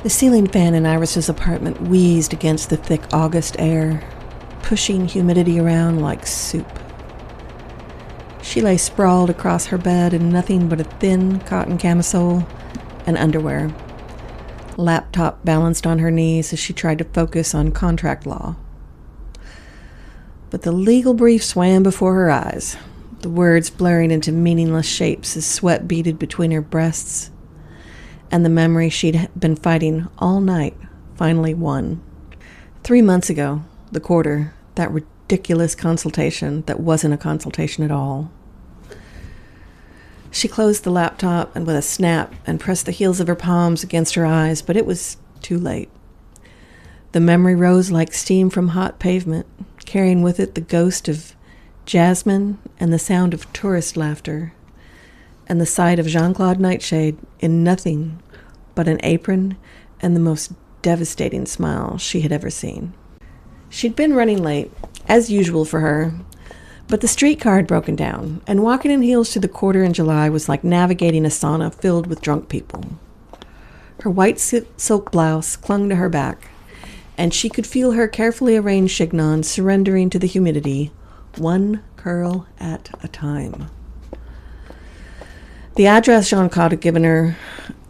The ceiling fan in Iris's apartment wheezed against the thick August air, pushing humidity around like soup. She lay sprawled across her bed in nothing but a thin cotton camisole and underwear, laptop balanced on her knees as she tried to focus on contract law. But the legal brief swam before her eyes, the words blurring into meaningless shapes as sweat beaded between her breasts, and the memory she'd been fighting all night finally won. 3 months ago, the quarter, that ridiculous consultation that wasn't a consultation at all. She closed the laptop and with a snap and pressed the heels of her palms against her eyes, but it was too late. The memory rose like steam from hot pavement, carrying with it the ghost of Jasmine and the sound of tourist laughter, and the sight of Jean-Claude Nightshade in nothing but an apron and the most devastating smile she had ever seen. She'd been running late, as usual for her, but the streetcar had broken down, and walking in heels to the quarter in July was like navigating a sauna filled with drunk people. Her white silk blouse clung to her back, and she could feel her carefully arranged chignon surrendering to the humidity, one curl at a time. The address Jean-Claude had given her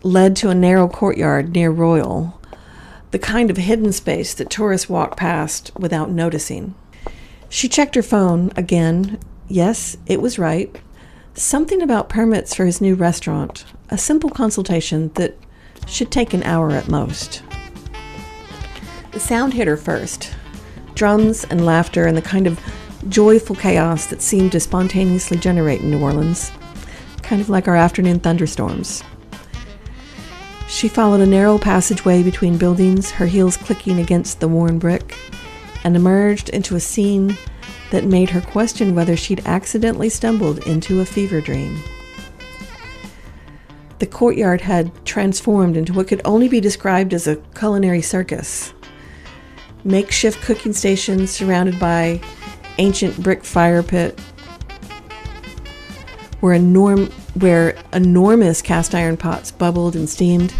led to a narrow courtyard near Royal, the kind of hidden space that tourists walk past without noticing. She checked her phone again. Yes, it was right. Something about permits for his new restaurant, a simple consultation that should take an hour at most. The sound hit her first. Drums and laughter and the kind of joyful chaos that seemed to spontaneously generate in New Orleans, kind of like our afternoon thunderstorms. She followed a narrow passageway between buildings, her heels clicking against the worn brick, and emerged into a scene that made her question whether she'd accidentally stumbled into a fever dream. The courtyard had transformed into what could only be described as a culinary circus. Makeshift cooking stations surrounded by ancient brick fire pit, where enormous cast iron pots bubbled and steamed.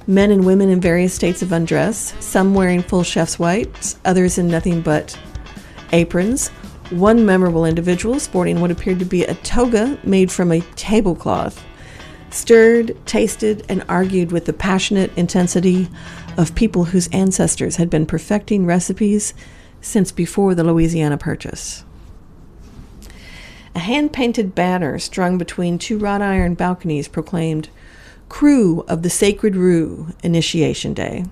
Men and women in various states of undress, some wearing full chef's whites, others in nothing but aprons. One memorable individual sporting what appeared to be a toga made from a tablecloth, stirred, tasted, and argued with the passionate intensity of people whose ancestors had been perfecting recipes since before the Louisiana Purchase. A hand-painted banner strung between two wrought iron balconies proclaimed, "Crew of the Sacred Roux, Initiation Day."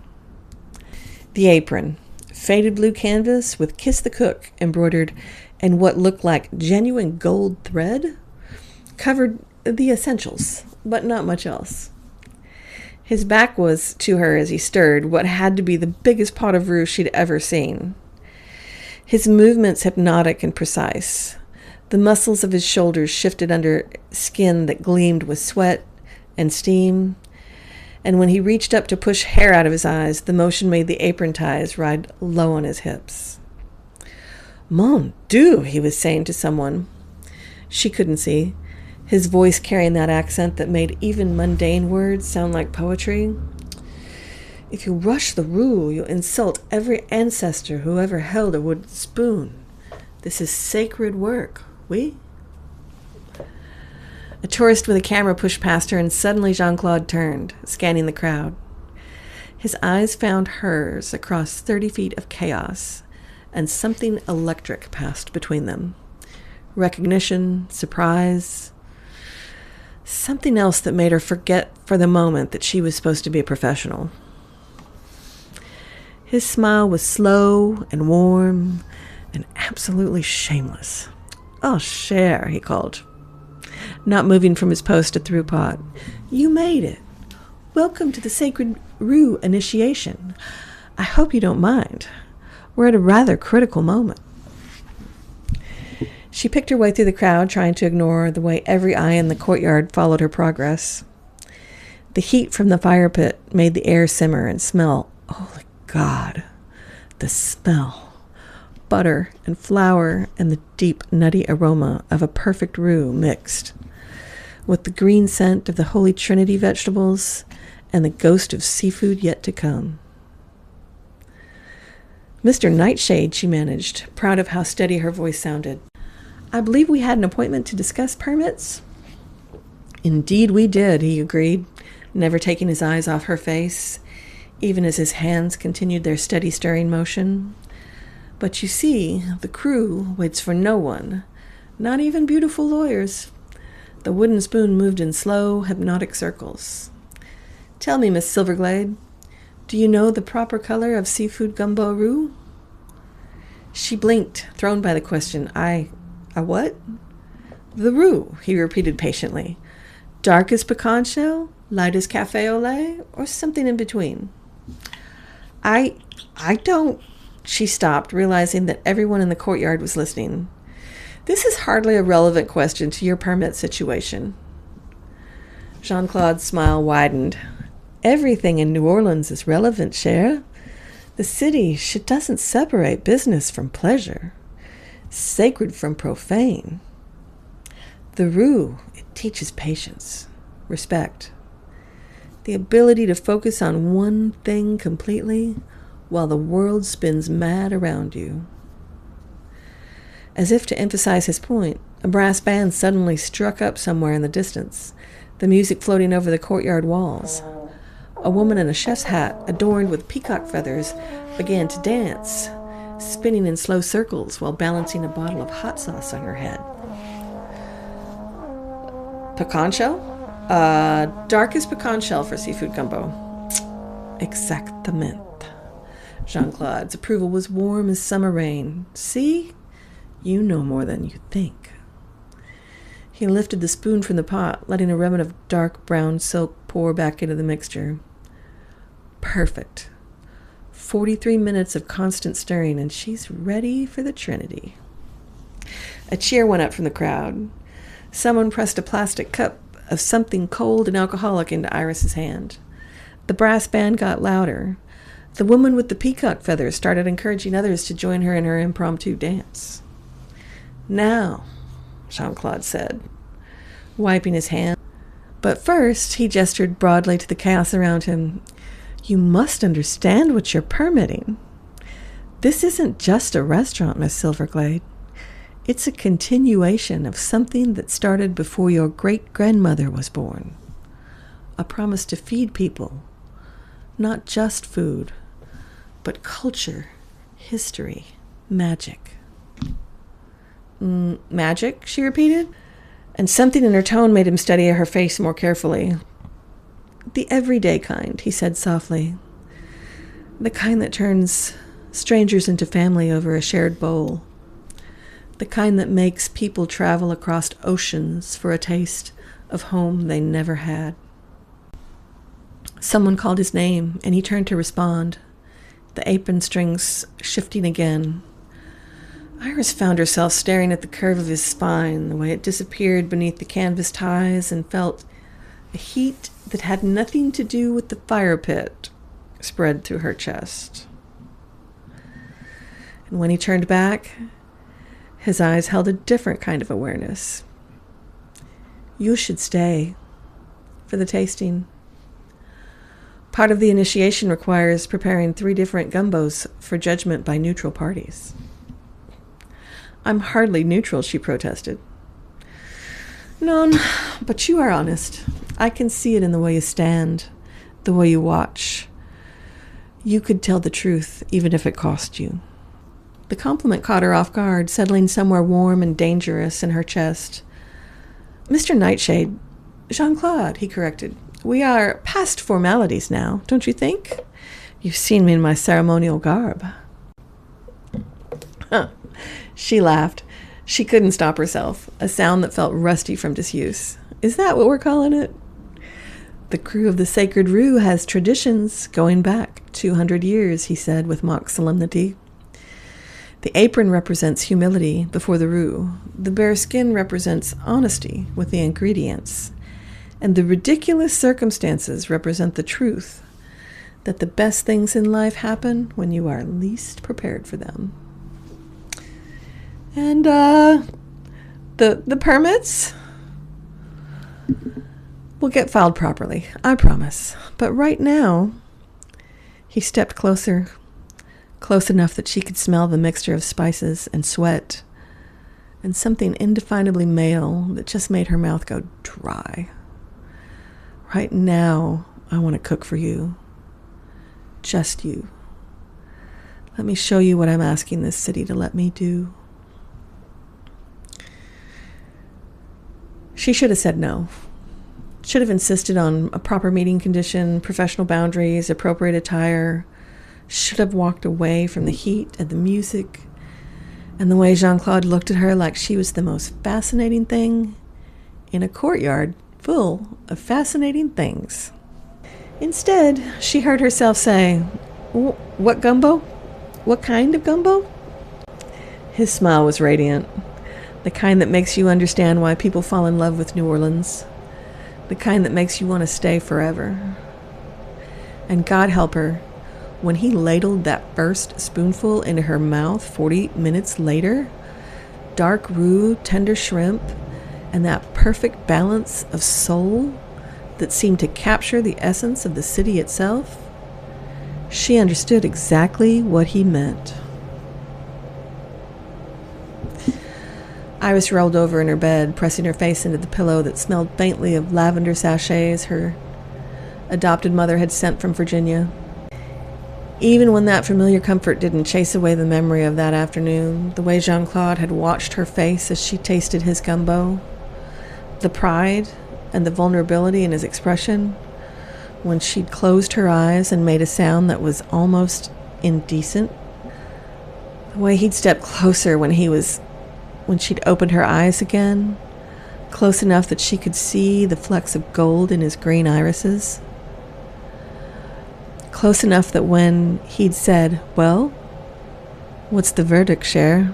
The apron, faded blue canvas with "Kiss the Cook" embroidered in what looked like genuine gold thread, covered the essentials, but not much else. His back was to her as he stirred what had to be the biggest pot of roux she'd ever seen. His movements hypnotic and precise. The muscles of his shoulders shifted under skin that gleamed with sweat and steam, and when he reached up to push hair out of his eyes, the motion made the apron ties ride low on his hips. "Mon Dieu," he was saying to someone. She couldn't see, his voice carrying that accent that made even mundane words sound like poetry. "If you rush the roux, you insult every ancestor who ever held a wooden spoon. This is sacred work, oui?" A tourist with a camera pushed past her, and suddenly Jean-Claude turned, scanning the crowd. His eyes found hers across 30 feet of chaos, and something electric passed between them. Recognition, surprise, something else that made her forget for the moment that she was supposed to be a professional. His smile was slow and warm and absolutely shameless. "Oh, cher," he called, not moving from his post at the roux pot. "You made it. Welcome to the Sacred Roux Initiation. I hope you don't mind. We're at a rather critical moment." She picked her way through the crowd, trying to ignore the way every eye in the courtyard followed her progress. The heat from the fire pit made the air simmer and smell. Holy God, the smell. Butter and flour and the deep, nutty aroma of a perfect roux mixed with the green scent of the Holy Trinity vegetables and the ghost of seafood yet to come. Mr. Nightshade, she managed, proud of how steady her voice sounded. I believe we had an appointment to discuss permits? Indeed we did, he agreed, never taking his eyes off her face, even as his hands continued their steady stirring motion. But you see, the crew waits for no one, not even beautiful lawyers. The wooden spoon moved in slow, hypnotic circles. Tell me, Miss Silverglade, do you know the proper color of seafood gumbo roux? She blinked, thrown by the question. A what? The roux, he repeated patiently. Dark as pecan shell, light as cafe au lait, or something in between? I don't... She stopped, realizing that everyone in the courtyard was listening. This is hardly a relevant question to your permit situation. Jean-Claude's smile widened. Everything in New Orleans is relevant, cher. The city, she doesn't separate business from pleasure, sacred from profane. The roux, it teaches patience, respect, the ability to focus on one thing completely while the world spins mad around you. As if to emphasize his point, a brass band suddenly struck up somewhere in the distance, the music floating over the courtyard walls. A woman in a chef's hat, adorned with peacock feathers, began to dance, spinning in slow circles while balancing a bottle of hot sauce on her head. Pecan shell? Darkest pecan shell for seafood gumbo. Exactamente. Jean-Claude's approval was warm as summer rain. See? You know more than you think. He lifted the spoon from the pot, letting a remnant of dark brown silk pour back into the mixture. Perfect. 43 minutes of constant stirring, and she's ready for the Trinity. A cheer went up from the crowd. Someone pressed a plastic cup of something cold and alcoholic into Iris's hand. The brass band got louder. The woman with the peacock feathers started encouraging others to join her in her impromptu dance. Now, Jean-Claude said, wiping his hand. But first, he gestured broadly to the chaos around him. You must understand what you're permitting. This isn't just a restaurant, Miss Silverglade. It's a continuation of something that started before your great-grandmother was born. A promise to feed people, not just food, but culture, history, magic. Magic, she repeated, and something in her tone made him study her face more carefully. The everyday kind, he said softly. The kind that turns strangers into family over a shared bowl. The kind that makes people travel across oceans for a taste of home they never had. Someone called his name, and he turned to respond, the apron strings shifting again. Iris found herself staring at the curve of his spine, the way it disappeared beneath the canvas ties, and felt a heat that had nothing to do with the fire pit spread through her chest. And when he turned back, his eyes held a different kind of awareness. You should stay for the tasting. Part of the initiation requires preparing 3 different gumbos for judgment by neutral parties. I'm hardly neutral, she protested. No, but you are honest. I can see it in the way you stand, the way you watch. You could tell the truth, even if it cost you. The compliment caught her off guard, settling somewhere warm and dangerous in her chest. Mr. Nightshade, Jean-Claude, he corrected. We are past formalities now, don't you think? You've seen me in my ceremonial garb. Huh. She laughed. She couldn't stop herself, a sound that felt rusty from disuse. Is that what we're calling it? The crew of the Sacred Roux has traditions going back 200 years, he said with mock solemnity. The apron represents humility before the roux. The bare skin represents honesty with the ingredients. And the ridiculous circumstances represent the truth that the best things in life happen when you are least prepared for them. And the permits? will get filed properly, I promise. But right now, he stepped closer, close enough that she could smell the mixture of spices and sweat and something indefinably male that just made her mouth go dry. Right now, I want to cook for you. Just you. Let me show you what I'm asking this city to let me do. She should have said no. Should have insisted on a proper meeting condition, professional boundaries, appropriate attire. Should have walked away from the heat and the music and the way Jean-Claude looked at her like she was the most fascinating thing in a courtyard full of fascinating things. Instead, she heard herself say, "What gumbo? What kind of gumbo?" His smile was radiant, the kind that makes you understand why people fall in love with New Orleans, the kind that makes you want to stay forever. And God help her, when he ladled that first spoonful into her mouth 40 minutes later, dark roux, tender shrimp, and that perfect balance of soul that seemed to capture the essence of the city itself, she understood exactly what he meant. Iris rolled over in her bed, pressing her face into the pillow that smelled faintly of lavender sachets her adopted mother had sent from Virginia. Even when that familiar comfort didn't chase away the memory of that afternoon, the way Jean-Claude had watched her face as she tasted his gumbo, the pride and the vulnerability in his expression, when she'd closed her eyes and made a sound that was almost indecent, the way he'd stepped closer when she'd opened her eyes again, close enough that she could see the flecks of gold in his green irises, close enough that when he'd said, "Well, what's the verdict, Cher?"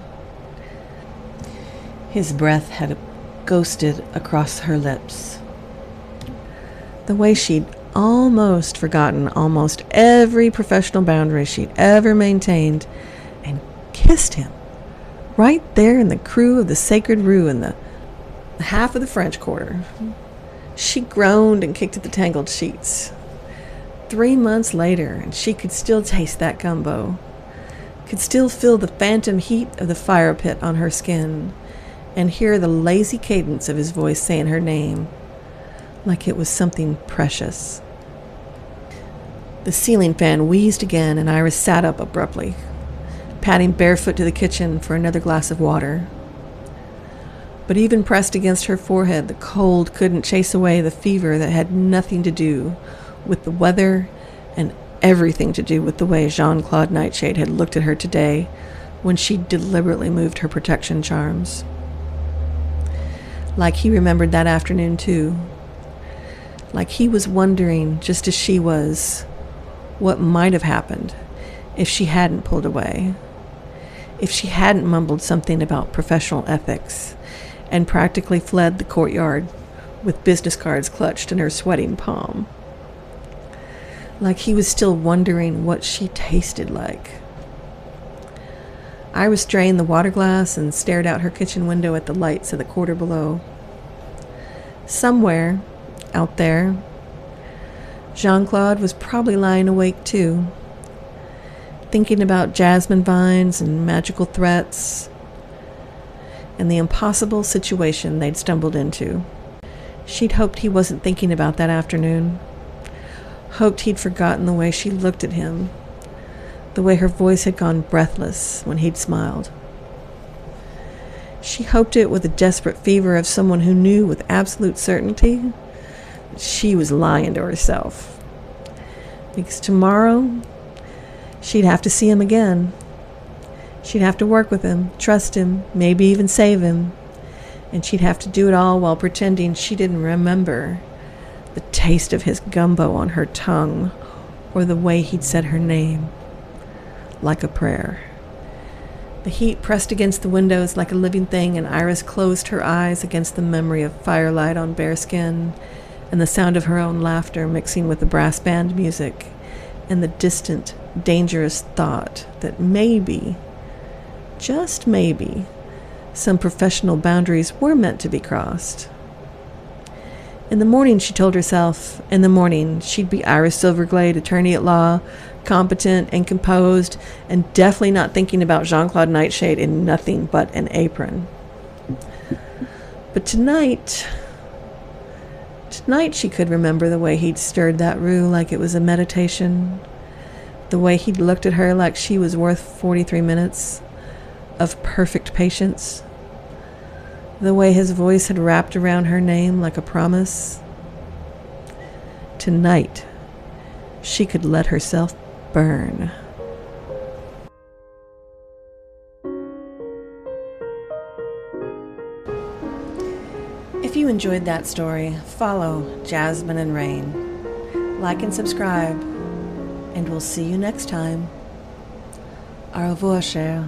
his breath had ghosted across her lips. The way she'd almost forgotten almost every professional boundary she'd ever maintained and kissed him right there in the crew of the Sacred Roux in the half of the French Quarter. She groaned and kicked at the tangled sheets. 3 months later, and she could still taste that gumbo, could still feel the phantom heat of the fire pit on her skin, and hear the lazy cadence of his voice saying her name, like it was something precious. The ceiling fan wheezed again, and Iris sat up abruptly, padding barefoot to the kitchen for another glass of water. But even pressed against her forehead, the cold couldn't chase away the fever that had nothing to do with the weather and everything to do with the way Jean-Claude Nightshade had looked at her today when she deliberately moved her protection charms. Like he remembered that afternoon too. Like he was wondering, just as she was, what might have happened if she hadn't pulled away, if she hadn't mumbled something about professional ethics and practically fled the courtyard with business cards clutched in her sweating palm. Like he was still wondering what she tasted like. Iris drained the water glass and stared out her kitchen window at the lights of the quarter below. Somewhere out there, Jean-Claude was probably lying awake too, thinking about jasmine vines and magical threats and the impossible situation they'd stumbled into. She'd hoped he wasn't thinking about that afternoon. Hoped he'd forgotten the way she looked at him, the way her voice had gone breathless when he'd smiled. She hoped it with a desperate fever of someone who knew with absolute certainty that she was lying to herself. Because tomorrow, she'd have to see him again. She'd have to work with him, trust him, maybe even save him. And she'd have to do it all while pretending she didn't remember the taste of his gumbo on her tongue, or the way he'd said her name, like a prayer. The heat pressed against the windows like a living thing, and Iris closed her eyes against the memory of firelight on bare skin, and the sound of her own laughter mixing with the brass band music, and the distant, dangerous thought that maybe, just maybe, some professional boundaries were meant to be crossed. In the morning, she told herself, in the morning, she'd be Iris Silverglade, attorney at law, competent and composed, and definitely not thinking about Jean-Claude Nightshade in nothing but an apron. But tonight she could remember the way he'd stirred that roux like it was a meditation, the way he'd looked at her like she was worth 43 minutes of perfect patience, the way his voice had wrapped around her name like a promise. Tonight, she could let herself burn. If you enjoyed that story, follow Jasmine and Rain. Like and subscribe, and we'll see you next time. Au revoir, cher.